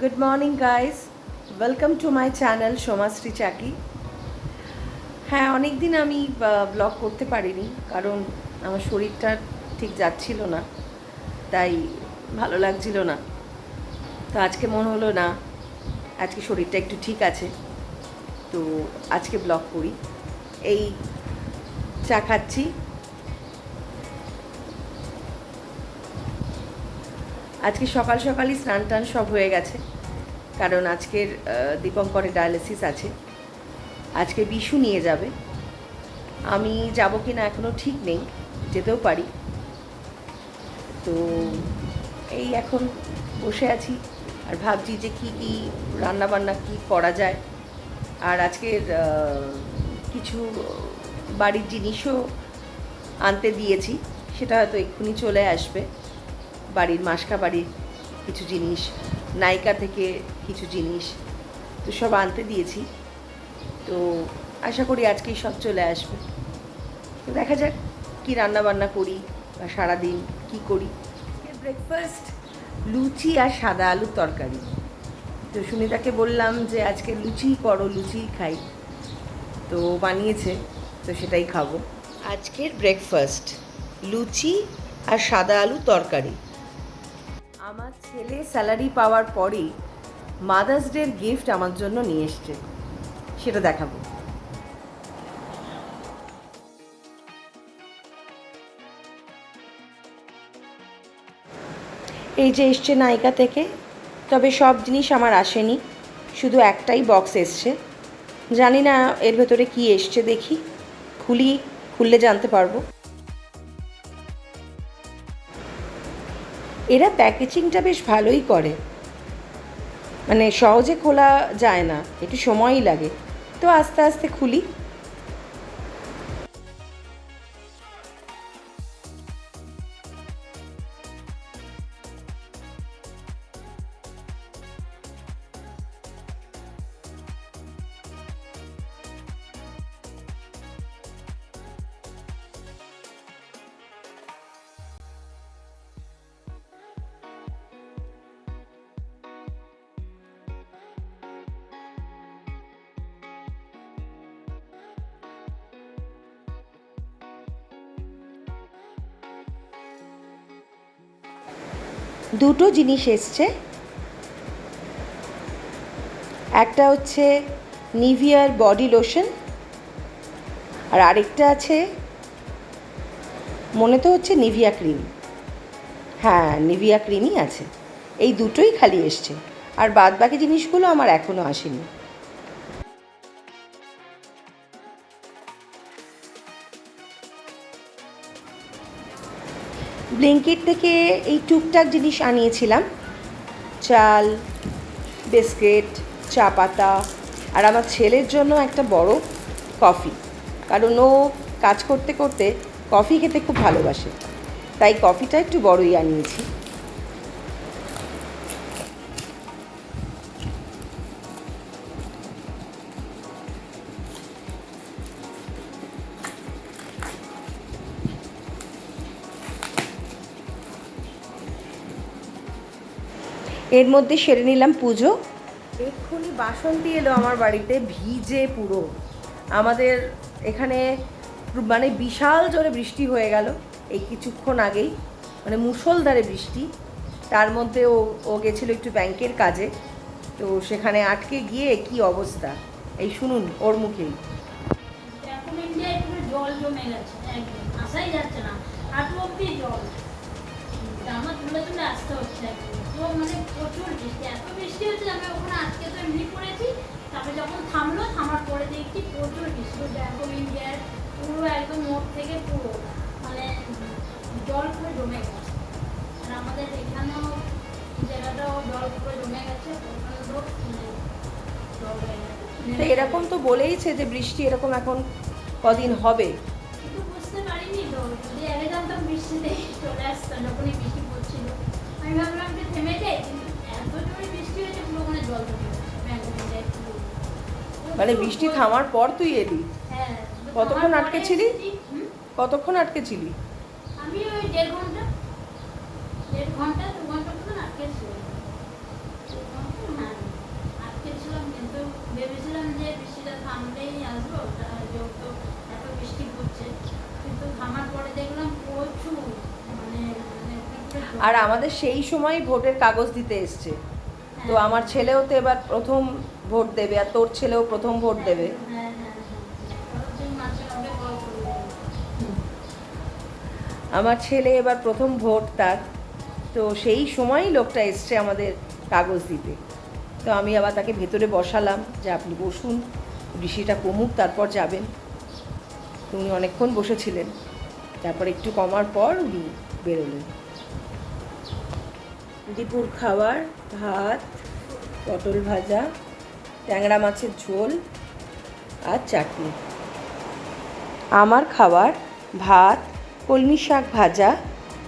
Good morning guys, welcome to my channel Somashree চাকি। হ্যাঁ, অনেক দিন আমি ব্লগ করতে পারিনি, কারণ আমার শরীরটা ঠিক যাচ্ছিল না, তাই ভালো লাগছিল না। তো আজকে মনে হলো না, আজকে শরীরটা একটু ঠিক আছে, তো আজকে ব্লগ করি। এই চা খাচ্ছি। আজকে সকাল সকালই স্নান টান সব হয়ে গেছে, কারণ আজকের দীপঙ্করের ডায়ালিসিস আছে। আজকে বিশু নিয়ে যাবে, আমি যাব কি না এখনও ঠিক নেই, যেতেও পারি। তো এই এখন বসে আছি আর ভাবছি যে কী কী রান্নাবান্না কী করা যায়। আর আজকের কিছু বাড়ির জিনিসও আনতে দিয়েছি, সেটা হয়তো এক্ষুনি চলে আসবে। বাড়ির মাসকা বাড়ির কিছু জিনিস, নায়িকা থেকে কিছু জিনিস, তো সব আনতে দিয়েছি। তো আশা করি আজকেই সব চলে আসবে। তো দেখা যাক কী রান্নাবান্না করি বা সারাদিন কী করি। ব্রেকফাস্ট লুচি আর সাদা আলুর তরকারি। তো সুনিতাকে বললাম যে আজকে লুচি করো, লুচিই খাই। তো বানিয়েছে, তো সেটাই খাবো। আজকের ব্রেকফাস্ট লুচি আর সাদা আলু তরকারি। আমার ছেলে স্যালারি পাওয়ার পরেই মাদার্স ডের গিফট আমার জন্য নিয়ে এসছে, সেটা দেখাবো। এই যে এসছে নায়িকা থেকে, তবে সব জিনিস আমার আসেনি, শুধু একটাই বক্স এসছে। জানি না এর ভেতরে কি এসছে, দেখি খুললে জানতে পারবো। এরা প্যাকেজিংটা বেশ ভালোই করে, মানে সহজে খোলা যায় না, একটু সময়ই লাগে। তো আস্তে আস্তে খুলি। দুটো জিনিস এসছে, একটা হচ্ছে নিভিয়ার বডি লোশন, আর আরেকটা আছে মনে তো হচ্ছে নিভিয়া ক্রিম। হ্যাঁ, নিভিয়া ক্রিমই আছে। এই দুটোই খালি এসছে, আর বাদ বাকি জিনিসগুলো আমার এখনও আসেনি। ব্লিঙ্কিট থেকে এই টুকটাক জিনিস আনিয়েছিলাম, চাল, বিস্কিট, চা পাতা, আর আমার ছেলের জন্য একটা বড় কফি, কারণ ও কাজ করতে করতে কফি খেতে খুব ভালোবাসে, তাই কফিটা একটু বড়ই আনিয়েছি। এর মধ্যে সেরে নিলাম পুজো। এক্ষুনি বাসন্তী এলো আমার বাড়িতে, ভিজে পুরো। আমাদের এখানে মানে বিশাল জোরে বৃষ্টি হয়ে গেল এই কিছুক্ষণ আগেই, মানে মুষলধারে বৃষ্টি। তার মধ্যে ও গেছিলো একটু ব্যাংকের কাজে, তো সেখানে আটকে গিয়ে কি অবস্থা, এই শুনুন ওর মুখেই। জল জমে গেছে, একদম আসাই যাচ্ছে না, হাঁটু অব্দি জল, জামা তুলে তুলে আসতে হচ্ছে একদম। তো মানে প্রচুর বৃষ্টি, এত বৃষ্টি হচ্ছে, আমি ওখানে আজকে তো এমনি পড়েছি, তারপরে যখন থামার পরে দেখছি প্রচুর বৃষ্টি। ব্যাংক অফ ইন্ডিয়ার পুরো একদম মোড় থেকে পুরো মানে জল পুরো জমে গেছে। আর আমাদের এখানেও জায়গাটাও জল পুরো জমে গেছে, ওখানে তো জল হয়ে গেছে। এরকম তো বলেইছে যে বৃষ্টি এরকম এখন কদিন হবে। কিন্তু বুঝতে পারিনি তো, যদি আগে জানতাম বৃষ্টিতে চলে আসতাম যখনই বৃষ্টি পড়ছিল। আমি ভাবলাম যে থেমে যায়, কিন্তু এত জোরে বৃষ্টি হয়েছে পুরো ওখানে জল জমে গেছে। মানে বৃষ্টি থামার পর তুই এলি? হ্যাঁ। কতক্ষণ আটকে ছিলি? কতক্ষণ আটকে ছিলি? আমি ওই 1.5 ঘন্টা 2 ঘন্টা মতন আটকে ছিলাম। থামলেই আসবো, যেহেতু এত বৃষ্টি পড়ছে, কিন্তু থামার পরে দেখলাম প্রচুর মানে মানে আর আমাদের সেই সময় ভোটের কাগজ দিতে এসছে, তো আমার ছেলেও তো এবার প্রথম ভোট দেবে, আর তোর ছেলেও প্রথম ভোট দেবে। হ্যাঁ হ্যাঁ হ্যাঁ, তুই মাঝে অনেক বড় করবি। আমার ছেলে এবার প্রথম ভোট তার, তো সেই সময়ই লোকটা এসছে আমাদের কাগজ দিতে। তো আমি আবার তাকে ভেতরে বসালাম যে আপনি বসুন, বৃষ্টিটা কমুক তারপর যাবেন। তো উনি অনেকক্ষণ বসেছিলেন, তারপর একটু কমার পর উনি বেরোলেন। দুপুর খাবার ভাত, পটল ভাজা, ট্যাংরা মাছের ঝোল আর চাটনি। আমার খাবার ভাত, কলমি শাক ভাজা,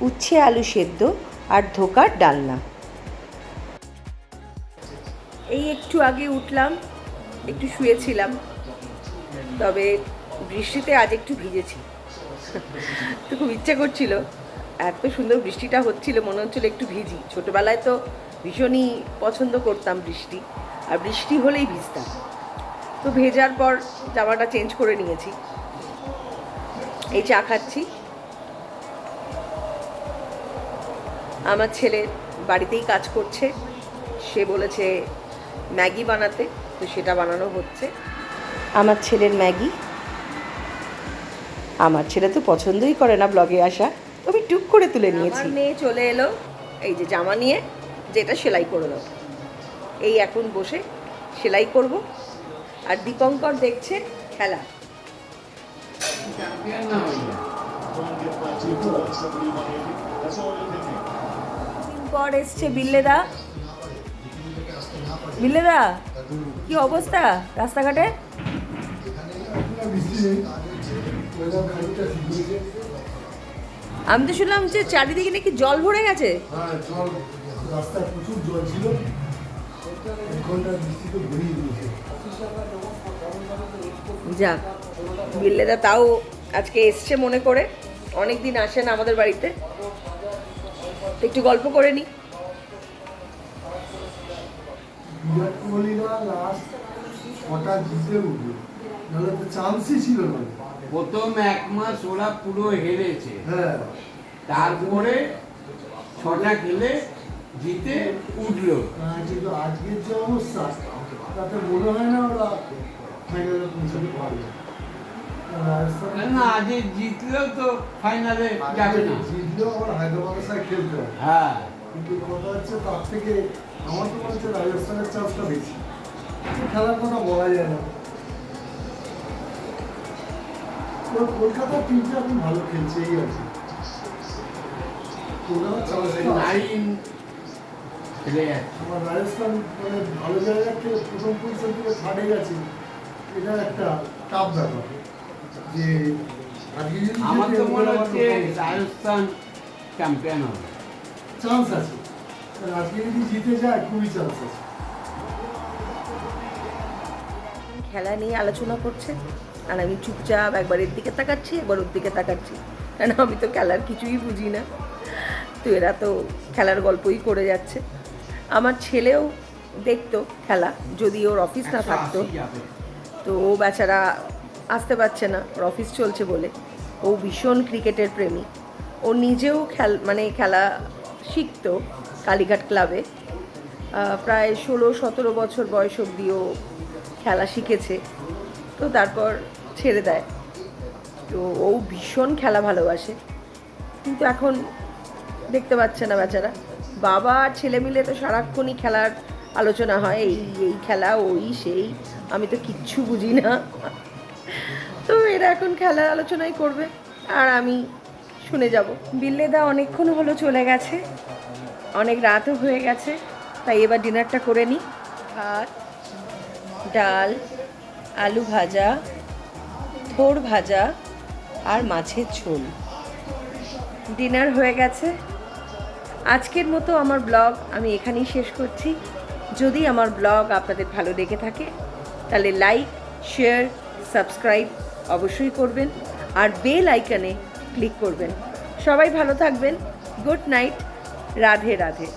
উচ্ছে আলু সেদ্ধ আর ধোকার ডালনা। এই একটু আগে উঠলাম, একটু শুয়েছিলাম, তবে বৃষ্টিতে আজ একটু ভিজেছি। তো খুব ইচ্ছে করছিল, এত সুন্দর বৃষ্টিটা হচ্ছিল, মনে হচ্ছিল একটু ভিজি। ছোটোবেলায় তো ভীষণই পছন্দ করতাম বৃষ্টি, আর বৃষ্টি হলেই ভিজতাম। তো ভেজার পর জামাটা চেঞ্জ করে নিয়েছি। এই চা খাচ্ছি। আমার ছেলে বাড়িতেই কাজ করছে, সে বলেছে ম্যাগি বানাতে, তো সেটা বানানো হচ্ছে। আমার ছেলের ম্যাগি, আমার ছেলে তো পছন্দই করে না ব্লগে আসা, তবে টুক করে তুলে নিয়েছি। আমার মেয়ে চলে এলো এই যে জামা নিয়ে, যেটা সেলাই করে দাও। এই এখন বসে সেলাই করব, আর দীপঙ্কর দেখছে খেলা। পর এসছে বিল্লেদা। বিল্লেদা, কি অবস্থা রাস্তাঘাটে? আমি তো শুনলাম যে চারিদিকে নাকি জল ভরে গেছে। হ্যাঁ, জল, রাস্তায় প্রচুর জল ছিল, যাক, বিল্লেদা তাও আজকে এসছে মনে করে, অনেক দিন আসে না আমাদের বাড়িতে, একটু গল্প করে নি। বিরাট কোহলিরা লাস্ট কটা জিতে উঠবে, নাহলে তো চান্সই ছিল না। প্রথম 1 মাস ওরা পুরো হেরেছে, হ্যাঁ, তারপরে 6টা খেলে জিতে উঠলো। কিন্তু আজকের যে অবস্থা, তাতে মনে হয় না ওরা ফাইনালে পৌঁছাতে পারবে। না, আজ জিতলেও তো ফাইনালে যাবে না। জিতলেও আবার হায়দ্রাবাদের সাথে খেলতে হবে। হ্যাঁ, কিন্তু কথা হচ্ছে তার থেকে আমার তো মনে হচ্ছে রাজস্থানের চান্সটা বেশি। খেলার কথা বলা যায় না। কলকাতার টিমটা এখন ভালো খেলছে, এই আছে। কলকাতার চান্সটা লাইন খেলে যাচ্ছে। আমার রাজস্থান মানে ভালো জায়গা থেকে প্রথম পজিশন থেকে থার্ডে গেছে, এটা একটা টাফ ব্যাপার। যে আজকে যদি আমার তো জিতে মনে ওরা হচ্ছে রাজস্থান চ্যাম্পিয়ন হবে। চান্স আছে, আর আজকে যদি জিতে যায় খুবই চান্স আছে। খেলা নিয়ে আলোচনা করছে, আর আমি চুপচাপ একবার এর দিকে তাকাচ্ছি, একবার ওর দিকে তাকাচ্ছি, কারণ আমি তো খেলার কিছুই বুঝি না। তো এরা তো খেলার গল্পই করে যাচ্ছে। আমার ছেলেও দেখতো খেলা, যদি ওর অফিস না থাকতো। 180 যাবে। তো ও বেচারা আসতে পারছে না, ওর অফিস চলছে বলে। ও ভীষণ ক্রিকেটের প্রেমী, ও নিজেও খেলা শিখতো কালীঘাট ক্লাবে। প্রায় 16-17 বছর বয়স অবধি ও খেলা শিখেছে, তো তারপর ছেড়ে দেয়। তো ও ভীষণ খেলা ভালোবাসে, কিন্তু এখন দেখতে পাচ্ছে না বেচারা। বাবা আর ছেলে মিলে তো সারাক্ষণই খেলার আলোচনা হয়, এই এই খেলা, ওই সেই, আমি তো কিচ্ছু বুঝি না। তো এরা এখন খেলার আলোচনাই করবে, আর আমি শুনে যাব। বিল্লেদা অনেকক্ষণ হলো চলে গেছে, অনেক রাতও হয়ে গেছে, তাই এবার ডিনারটা করে নিই। ভাত, ডাল, আলু ভাজা, থোড় ভাজা আর মাছের ঝোল। ডিনার হয়ে গেছে। আজকের মতো আমার ব্লগ আমি এখানেই শেষ করছি। যদি আমার ব্লগ আপনাদের ভালো লেগে থাকে, তাহলে লাইক, শেয়ার, সাবস্ক্রাইব অবশ্যই করবেন, আর বেল আইকনে ক্লিক করবেন। সবাই ভালো থাকবেন। Good night. রাধে রাধে।